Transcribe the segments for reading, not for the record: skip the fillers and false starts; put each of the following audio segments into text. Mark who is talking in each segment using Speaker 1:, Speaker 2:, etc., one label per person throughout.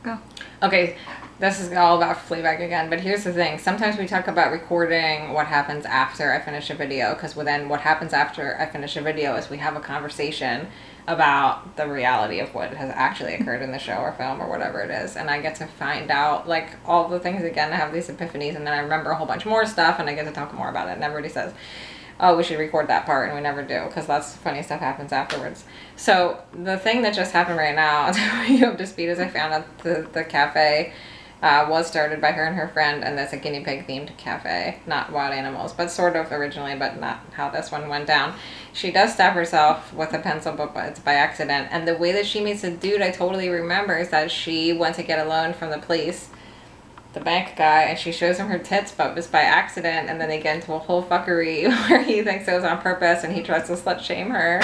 Speaker 1: Go.
Speaker 2: Okay, this is all about Fleabag again, but here's the thing. Sometimes we talk about recording what happens after I finish a video, because then what happens after I finish a video is we have a conversation about the reality of what has actually occurred in the show or film or whatever it is, and I get to find out, like, all the things again. I have these epiphanies, and then I remember a whole bunch more stuff, and I get to talk more about it, and everybody says, oh, we should record that part, and we never do, because lots of funny stuff happens afterwards. So the thing that just happened right now, to bring you up to speed, is I found out the cafe was started by her and her friend, and that's a guinea pig themed cafe. Not wild animals, but sort of originally, but not how this one went down. She does stab herself with a pencil, but it's by accident. And the way that she meets the dude, I totally remember, is that she went to get a loan from the police, the bank guy, and she shows him her tits, but it's by accident, and then they get into a whole fuckery where he thinks it was on purpose, and he tries to slut shame her,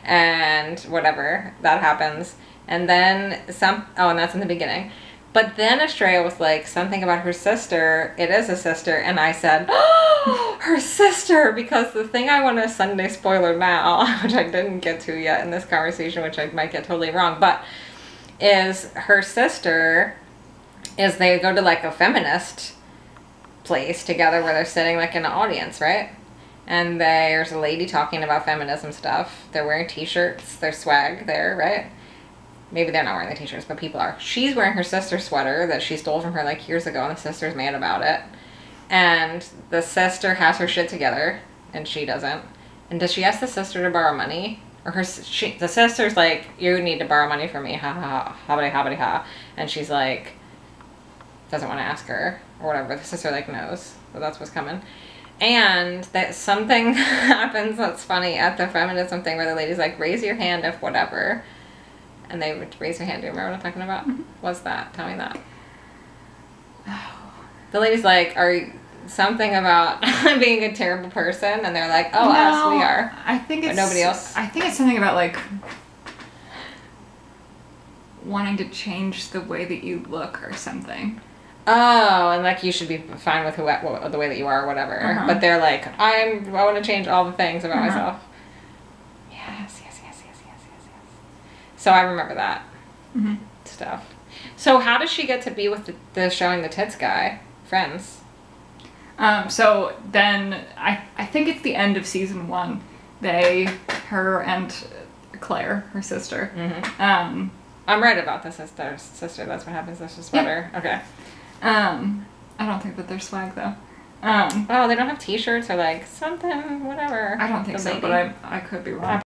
Speaker 2: and whatever, that happens. And then and that's in the beginning. But then Estrella was like, something about her sister. It is a sister. And I said, oh, her sister. Because the thing I want to Sunday spoiler now, which I didn't get to yet in this conversation, which I might get totally wrong, but is her sister is they go to like a feminist place together where they're sitting like in an audience, right? And there's a lady talking about feminism stuff. They're wearing t-shirts. There's swag there, right? Maybe they're not wearing the t-shirts, but people are. She's wearing her sister's sweater that she stole from her like years ago, and the sister's mad about it. And the sister has her shit together, and she doesn't. And does she ask the sister to borrow money? Or the sister's like, you need to borrow money from me, ha ha ha, hobbity hobbity ha. And she's like, doesn't want to ask her, or whatever. The sister like knows, so that's what's coming. And that something happens that's funny at the feminism thing where the lady's like, raise your hand if whatever. And they would raise their hand. Do you remember what I'm talking about? Mm-hmm. What's that? Tell me that. The lady's like, are you something about being a terrible person? And they're like, oh, no, us, we are.
Speaker 1: I think it's...
Speaker 2: But nobody else?
Speaker 1: I think it's something about, like, wanting to change the way that you look or something.
Speaker 2: Oh, and like you should be fine with the way that you are or whatever. Uh-huh. But they're like, I want to change all the things about myself. Yes. So I remember that stuff. So how does she get to be with the showing the tits guy? Friends.
Speaker 1: So then I think it's the end of season 1. Her and Claire, her sister.
Speaker 2: Mm-hmm. I'm right about the sister. That's what happens. That's just better. Yeah. Okay.
Speaker 1: I don't think that they're swag though.
Speaker 2: Oh, they don't have t-shirts or like something, whatever.
Speaker 1: I don't think so, but I could be wrong.